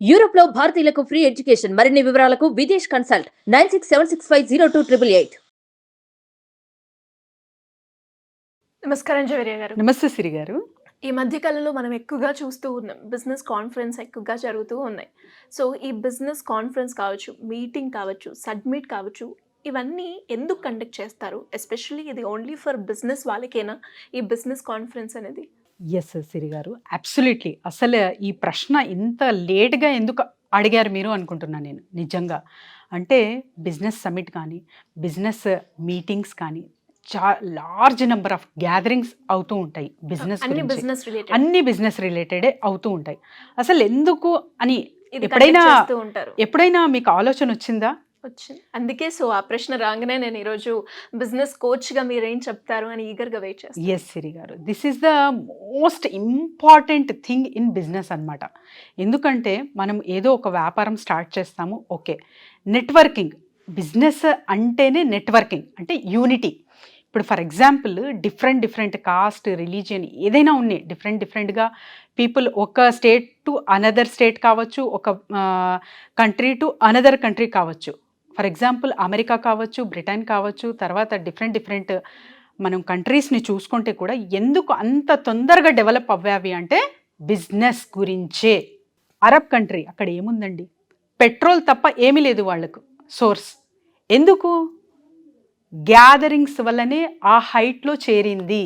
Europe లో భారతీయులకు free education. మరిన్ని వివరాలకు విదేశ్ కన్సల్ట్ 9676502888. నమస్కారం జవేరియా గారు. నమస్తే సిరి గారు. ఈ మధ్య కాలంలో మనం ఎక్కువగా చూస్తూ ఉన్నాం, బిజినెస్ కాన్ఫరెన్స్ ఎక్కువగా జరుగుతూ ఉన్నాయి. సో ఈ బిజినెస్ కాన్ఫరెన్స్ కావచ్చు, మీటింగ్ కావచ్చు, సబ్మిట్ కావచ్చు, ఇవన్నీ ఎందుకు కండక్ట్ చేస్తారు? ఎస్పెషల్లీ ఇది ఓన్లీ ఫర్ బిజినెస్ వాళ్ళకేనా ఈ బిజినెస్ కాన్ఫరెన్స్ అనేది? ఎస్ సిరి గారు, అబ్సల్యూట్లీ. అసలు ఈ ప్రశ్న ఇంత లేట్గా ఎందుకు అడిగారు మీరు అనుకుంటున్నాను నేను నిజంగా. అంటే బిజినెస్ సమిట్ కానీ, బిజినెస్ మీటింగ్స్ కానీ లార్జ్ నెంబర్ ఆఫ్ గ్యాదరింగ్స్ అవుతూ ఉంటాయి. అన్ని బిజినెస్ రిలేటెడే అవుతూ ఉంటాయి. అసలు ఎందుకు అని ఎప్పుడైనా మీకు ఆలోచన వచ్చిందా? వచ్చింది. అందుకే సో ఆ ప్రశ్న రాగానే నేను ఈరోజు బిజినెస్ కోచ్గా మీరేం చెప్తారు అని ఈగర్గా వెయిట్ చేస్తాను. ఎస్ సిరి గారు, this is the most important thing in business అనమాట. ఎందుకంటే మనం ఏదో ఒక వ్యాపారం స్టార్ట్ చేస్తాము, ఓకే, నెట్వర్కింగ్. బిజినెస్ అంటేనే నెట్వర్కింగ్, అంటే యూనిటీ. ఇప్పుడు for example different cost, religion ఏదైనా ఉన్నాయి, డిఫరెంట్గా పీపుల్ ఒక స్టేట్ టు అనదర్ స్టేట్ కావచ్చు, ఒక కంట్రీ టు అనదర్ కంట్రీ కావచ్చు. ఫర్ ఎగ్జాంపుల్ అమెరికా కావచ్చు, బ్రిటన్ కావచ్చు, తర్వాత డిఫరెంట్ మనం కంట్రీస్ని చూసుకుంటే కూడా ఎందుకు అంత తొందరగా డెవలప్ అవ్వావి అంటే బిజినెస్ గురించే. అరబ్ కంట్రీ, అక్కడ ఏముందండి, పెట్రోల్ తప్ప ఏమీ లేదు వాళ్ళకు సోర్స్. ఎందుకు? గ్యాదరింగ్స్ వల్లనే ఆ హైట్లో చేరింది.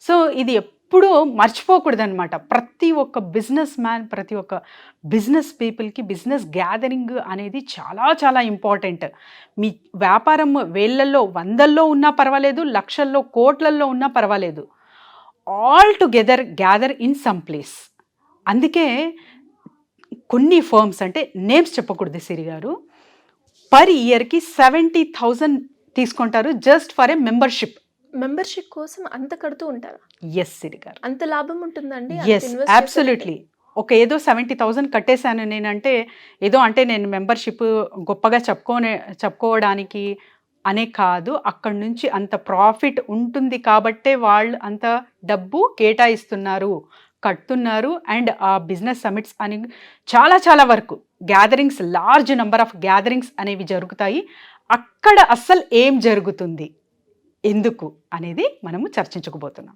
సో ఇది ఎప్పుడూ మర్చిపోకూడదు అనమాట. ప్రతి ఒక్క బిజినెస్ మ్యాన్, ప్రతి ఒక్క బిజినెస్ పీపుల్కి బిజినెస్ గ్యాదరింగ్ అనేది చాలా ఇంపార్టెంట్. మీ వ్యాపారం వేలల్లో, వందల్లో ఉన్నా పర్వాలేదు, లక్షల్లో, కోట్లల్లో ఉన్నా పర్వాలేదు, all together gather in some place. అందుకే కొన్ని ఫర్మ్స్, అంటే నేమ్స్ చెప్పకూడదు సిరి గారు, పర్ ఇయర్కి 70,000 తీసుకుంటారు జస్ట్ ఫర్ ఏ మెంబర్షిప్ కోసం అంత కడుతూ ఉంటారు. ఎస్ సిరి గారు, అంత లాభం ఉంటుందండి? Yes, absolutely. ఒక ఏదో 70,000 కట్టేశాను నేనంటే, ఏదో అంటే నేను మెంబర్షిప్ గొప్పగా చెప్పుకోవడానికి అనే కాదు, అక్కడి నుంచి అంత ప్రాఫిట్ ఉంటుంది కాబట్టే వాళ్ళు అంత డబ్బు కేటాయిస్తున్నారు, కడుతున్నారు. అండ్ ఆ బిజినెస్ సమిట్స్ అని చాలా వరకు gatherings, large number of gatherings అనేవి జరుగుతాయి. అక్కడ అస్సలు ఏం జరుగుతుంది, ఎందుకు అనేది మనము చర్చించుకోబోతున్నాం.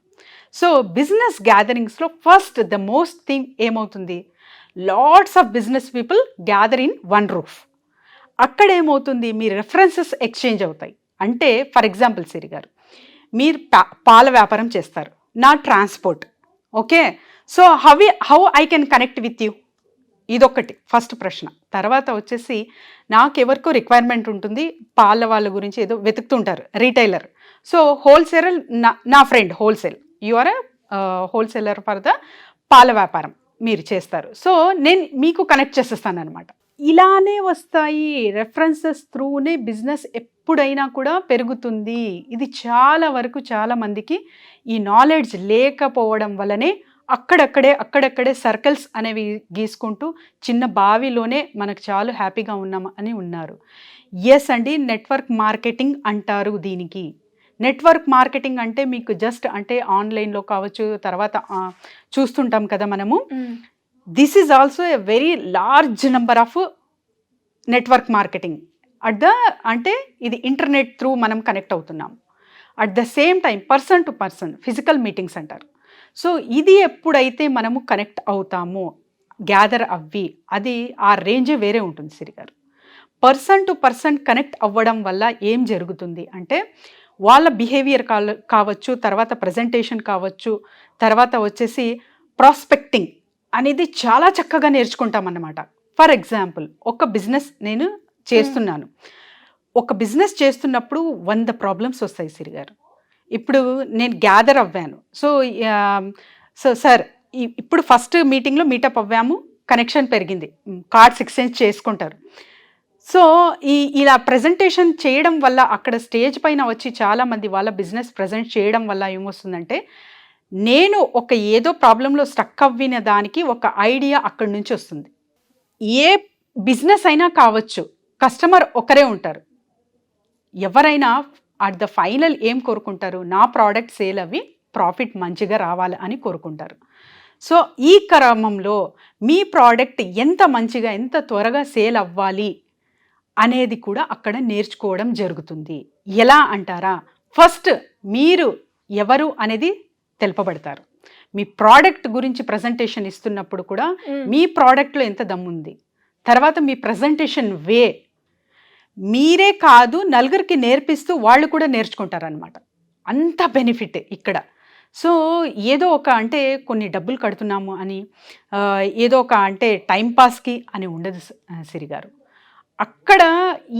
సో బిజినెస్ గ్యాదరింగ్స్లో ఫస్ట్ ద మోస్ట్ థింగ్ ఏమవుతుంది, lots of business people gather in one roof. అక్కడ ఏమవుతుంది, మీ రెఫరెన్సెస్ ఎక్స్చేంజ్ అవుతాయి. అంటే ఫర్ ఎగ్జాంపుల్ సిరి గారు, మీరు పాల వ్యాపారం చేస్తారు, నా transport, okay, so how I can connect with you, ఇదొకటి ఫస్ట్ ప్రశ్న. తర్వాత వచ్చేసి నాకెవరికో రిక్వైర్మెంట్ ఉంటుంది, పాల వాళ్ళ గురించి ఏదో వెతుకుతుంటారు, రీటైలర్. సో హోల్సేలర్, నా friend wholesale, you are wholesaler for the పాల వ్యాపారం మీరు చేస్తారు, సో నేను మీకు కనెక్ట్ చేసేస్తాను అనమాట. ఇలానే వస్తాయి రెఫరెన్సెస్ త్రూనే బిజినెస్ ఎప్పుడైనా కూడా పెరుగుతుంది. ఇది చాలా వరకు చాలా మందికి ఈ నాలెడ్జ్ లేకపోవడం వల్లనే అక్కడక్కడే సర్కిల్స్ అనేవి గీసుకుంటూ చిన్న బావిలోనే మనకు చాలా హ్యాపీగా ఉన్నాం అని ఉన్నారు. ఎస్ అండి, నెట్వర్క్ మార్కెటింగ్ అంటారు దీనికి. నెట్వర్క్ మార్కెటింగ్ అంటే మీకు జస్ట్ అంటే ఆన్లైన్లో కావచ్చు, తర్వాత చూస్తుంటాం కదా మనము. This is also a very large number of network marketing. అంటే ఇది ఇంటర్నెట్ త్రూ మనం కనెక్ట్ అవుతున్నాం. At the same time person to person physical meetings అంటారు. సో ఇది ఎప్పుడైతే మనము కనెక్ట్ అవుతామో, గ్యాదర్ అవ్వి, అది ఆ రేంజే వేరే ఉంటుంది సిరి గారు. పర్సన్ టు పర్సన్ కనెక్ట్ అవ్వడం వల్ల ఏం జరుగుతుంది అంటే, వాళ్ళ బిహేవియర్ కావచ్చు, తర్వాత ప్రజెంటేషన్ కావచ్చు, తర్వాత వచ్చేసి ప్రాస్పెక్టింగ్ అనేది చాలా చక్కగా నేర్చుకుంటాం అన్నమాట. ఫర్ ఎగ్జాంపుల్ ఒక బిజినెస్ నేను చేస్తున్నాను, ఒక బిజినెస్ చేస్తున్నప్పుడు 100 ప్రాబ్లమ్స్ వస్తాయి సిరి గారు. ఇప్పుడు నేను గ్యాదర్ అవ్వాను, సో సార్ ఇప్పుడు ఫస్ట్ మీటింగ్లో మీటప్ అవ్వాము, కనెక్షన్ పెరిగింది, కార్డ్స్ ఎక్స్చేంజ్ చేసుకుంటారు. సో ఇలా ప్రజెంటేషన్ చేయడం వల్ల అక్కడ స్టేజ్ పైన వచ్చి చాలామంది వాళ్ళ బిజినెస్ ప్రజెంట్ చేయడం వల్ల ఏమొస్తుందంటే, నేను ఒక ఏదో ప్రాబ్లంలో స్టక్ అవ్విన దానికి ఒక ఐడియా అక్కడి నుంచి వస్తుంది. ఏ బిజినెస్ అయినా కావచ్చు, కస్టమర్ ఒకరే ఉంటారు. ఎవరైనా అట్ ద ఫైనల్ ఏం కోరుకుంటారు, నా ప్రోడక్ట్ సేల్ అవి ప్రాఫిట్ మంచిగా రావాలి అని కోరుకుంటారు. సో ఈ క్రమంలో మీ ప్రోడక్ట్ ఎంత మంచిగా ఎంత త్వరగా సేల్ అవ్వాలి అనేది కూడా అక్కడ నేర్చుకోవడం జరుగుతుంది. ఎలా అంటారా, ఫస్ట్ మీరు ఎవరు అనేది తెలుపబడతారు. మీ ప్రోడక్ట్ గురించి ప్రజెంటేషన్ ఇస్తున్నప్పుడు కూడా మీ ప్రోడక్ట్లో ఎంత దమ్ముంది, తర్వాత మీ ప్రజెంటేషన్ వే మీరే కాదు నలుగురికి నేర్పిస్తూ వాళ్ళు కూడా నేర్చుకుంటారనమాట. అంత బెనిఫిట్ ఇక్కడ. సో ఏదో ఒక అంటే కొన్ని డబ్బులు కడుతున్నాము అని ఏదో ఒక అంటే టైంపాస్కి అని ఉండదు సిరి గారు. అక్కడ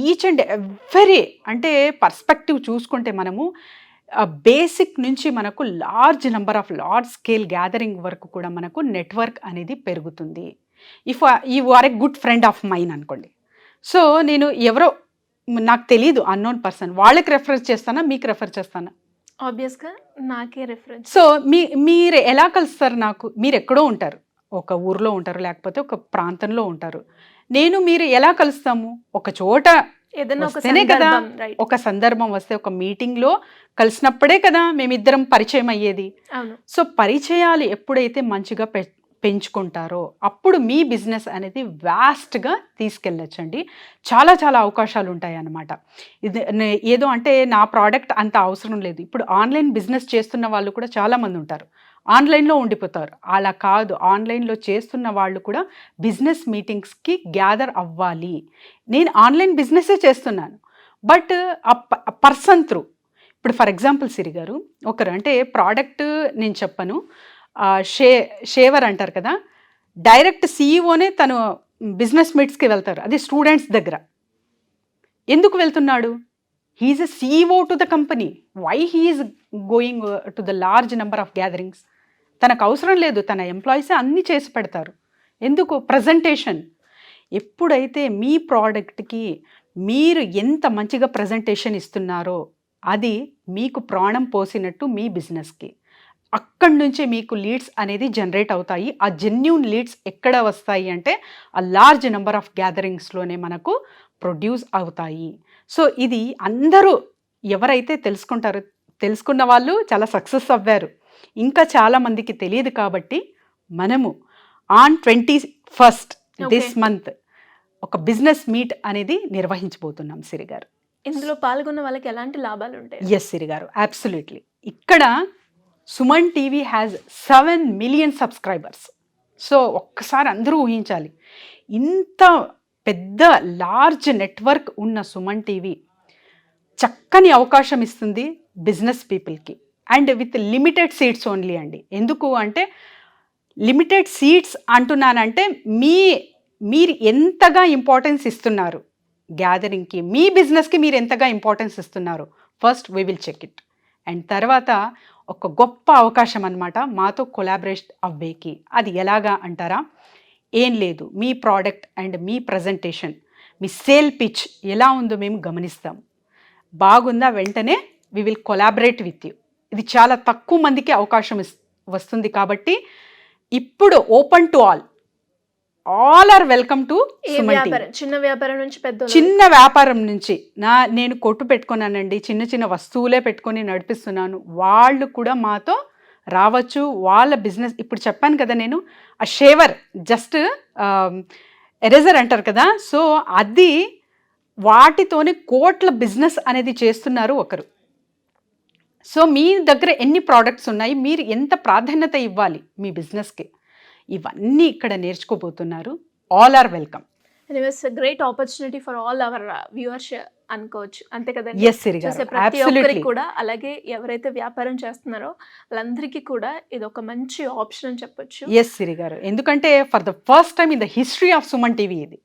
ఈచ్ అండ్ ఎవ్రీ అంటే పర్స్పెక్టివ్ చూసుకుంటే మనము బేసిక్ నుంచి మనకు లార్జ్ స్కేల్ గ్యాదరింగ్ వరకు కూడా మనకు నెట్వర్క్ అనేది పెరుగుతుంది. If you are a good friend of mine అనుకోండి, సో నేను ఎవరో నాకు తెలీదు అన్నోన్ పర్సన్, వాళ్ళకి రెఫర్ చేస్తానా మీకు రెఫర్ చేస్తానా? ఆబ్వియస్గా నాకే రెఫరెన్స్. సో మీరు ఎలా కలుస్తారు? మీరు ఎక్కడో ఉంటారు, ఒక ఊర్లో ఉంటారు, లేకపోతే ఒక ప్రాంతంలో ఉంటారు. మీరు ఎలా కలుస్తాము? ఒక చోట వస్తేనే కదా, ఒక సందర్భం వస్తే ఒక మీటింగ్లో కలిసినప్పుడే కదా మేమిద్దరం పరిచయం అయ్యేది. సో పరిచయాలు ఎప్పుడైతే మంచిగా పెంచుకుంటారో అప్పుడు మీ బిజినెస్ అనేది వాస్ట్గా తీసుకెళ్ళొచ్చండి. చాలా చాలా అవకాశాలు ఉంటాయి అన్నమాట. ఇది ఏదో అంటే నా ప్రోడక్ట్ అంత అవసరం లేదు. ఇప్పుడు ఆన్లైన్ బిజినెస్ చేస్తున్న వాళ్ళు కూడా చాలామంది ఉంటారు, ఆన్లైన్లో ఉండిపోతారు. అలా కాదు, ఆన్లైన్లో చేస్తున్న వాళ్ళు కూడా బిజినెస్ మీటింగ్స్కి గ్యాదర్ అవ్వాలి. నేను ఆన్లైన్ బిజినెసే చేస్తున్నాను, బట్ ఆ పర్సన్ త్రూ. ఇప్పుడు ఫర్ ఎగ్జాంపుల్ సిరి గారు, ఒకరు అంటే ప్రోడక్ట్ నేను చెప్పను, షేవర్ అంటారు కదా, డైరెక్ట్ సీఈఓనే తను బిజినెస్ మీట్స్కి వెళ్తారు. అది స్టూడెంట్స్ దగ్గర. ఎందుకు వెళ్తున్నాడు? He's a CEO to the company. Why he's going to the large number of gatherings? తనకు అవసరం లేదు, తన ఎంప్లాయీసే అన్నీ చేసి పెడతారు. ఎందుకు? ప్రజెంటేషన్. ఎప్పుడైతే మీ ప్రోడక్ట్కి మీరు ఎంత మంచిగా ప్రజెంటేషన్ ఇస్తున్నారో అది మీకు ప్రాణం పోసినట్టు మీ బిజినెస్కి. అక్కడి నుంచే మీకు లీడ్స్ అనేది జనరేట్ అవుతాయి. ఆ జెన్యూన్ లీడ్స్ ఎక్కడ వస్తాయి అంటే ఆ లార్జ్ నెంబర్ ఆఫ్ గ్యాదరింగ్స్లోనే మనకు ప్రొడ్యూస్ అవుతాయి. సో ఇది అందరూ ఎవరైతే తెలుసుకున్న వాళ్ళు చాలా సక్సెస్ అవ్వారు. ఇంకా చాలామందికి తెలియదు. కాబట్టి మనము ఆన్ 21st దిస్ మంత్ ఒక బిజినెస్ మీట్ అనేది నిర్వహించబోతున్నాం సిరి గారు. ఇందులో పాల్గొన్న వాళ్ళకి ఎలాంటి లాభాలు ఉంటాయి? ఎస్ సిరి గారు, అబ్సల్యూట్లీ. ఇక్కడ Suman TV has 7 million subscribers. So ఒక్కసారి అందరూ ఊహించాలి, ఇంత పెద్ద లార్జ్ నెట్వర్క్ ఉన్న సుమన్ టీవీ చక్కని అవకాశం ఇస్తుంది బిజినెస్ పీపుల్కి. And with limited seats only అండి. ఎందుకు అంటే లిమిటెడ్ సీట్స్ అంటున్నానంటే మీరు ఎంతగా ఇంపార్టెన్స్ ఇస్తున్నారు గ్యాదరింగ్కి, మీ బిజినెస్కి మీరు ఎంతగా ఇంపార్టెన్స్ ఇస్తున్నారు, first we will check it. And తర్వాత ఒక గొప్ప అవకాశం అన్నమాట మాతో కొలాబరేట్ అవ్వేకి. అది ఎలాగా అంటారా? ఏం లేదు, మీ ప్రోడక్ట్ అండ్ మీ ప్రజెంటేషన్, మీ సేల్ పిచ్ ఎలా ఉందో మేము గమనిస్తాం. బాగుందా, వెంటనే we will collaborate with you. ఇది చాలా తక్కువ మందికి అవకాశం వస్తుంది. కాబట్టి ఇప్పుడు open to all are welcome to చిన్న వ్యాపారం నుంచి చిన్న వ్యాపారం నుంచి నేను కొట్టు పెట్టుకున్నానండి, చిన్న చిన్న వస్తువులే పెట్టుకొని నడిపిస్తున్నాను, వాళ్ళు కూడా మాతో రావచ్చు. వాళ్ళ బిజినెస్ ఇప్పుడు చెప్పాను కదా, నేను ఆ షేవర్ జస్ట్ ఎరేజర్ అంటారు కదా, సో అది వాటితోనే కోట్ల బిజినెస్ అనేది చేస్తున్నారు ఒకరు. సో మీ దగ్గర ఎన్ని ప్రోడక్ట్స్ ఉన్నాయి, మీరు ఎంత ప్రాధాన్యత ఇవ్వాలి మీ బిజినెస్కి, ఇవన్నీ ఇక్కడ నేర్చుకోబోతున్నారు. All are welcome. Great opportunity for all our viewers అనుకోవచ్చు, అంతే కదా? ప్రతి ఒక్కరికి కూడా, అలాగే ఎవరైతే వ్యాపారం చేస్తున్నారో వాళ్ళందరికీ కూడా ఇది ఒక మంచి ఆప్షన్ అని చెప్పొచ్చు. ఎస్ సిరి గారు, ఎందుకంటే for the first time in the history of Suman TV ఇది.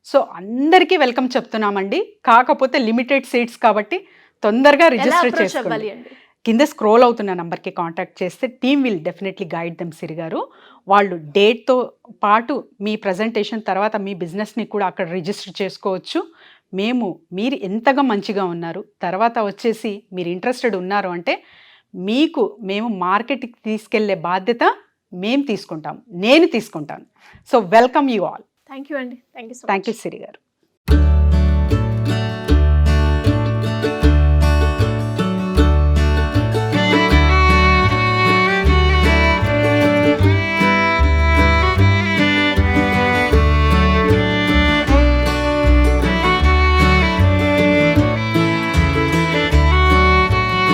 సో అందరికీ వెల్కమ్ చెప్తున్నామండి. కాకపోతే లిమిటెడ్ సీట్స్ కాబట్టి తొందరగా రిజిస్టర్ చేసుకోవాలి. కింద స్క్రోల్ అవుతున్న నంబర్కి కాంటాక్ట్ చేస్తే team will definitely guide them Siri గారు. వాళ్ళు డేట్తో పాటు మీ ప్రజెంటేషన్ తర్వాత మీ బిజినెస్ని కూడా అక్కడ రిజిస్టర్ చేసుకోవచ్చు. మీరు ఎంతగా మంచిగా ఉన్నారు, తర్వాత వచ్చేసి మీరు ఇంట్రెస్టెడ్ ఉన్నారు అంటే మేము మార్కెట్కి తీసుకెళ్లే బాధ్యత మేము తీసుకుంటాం, నేను తీసుకుంటాను. So welcome you all. Thank you అండి. థ్యాంక్ యూ సిరి గారు.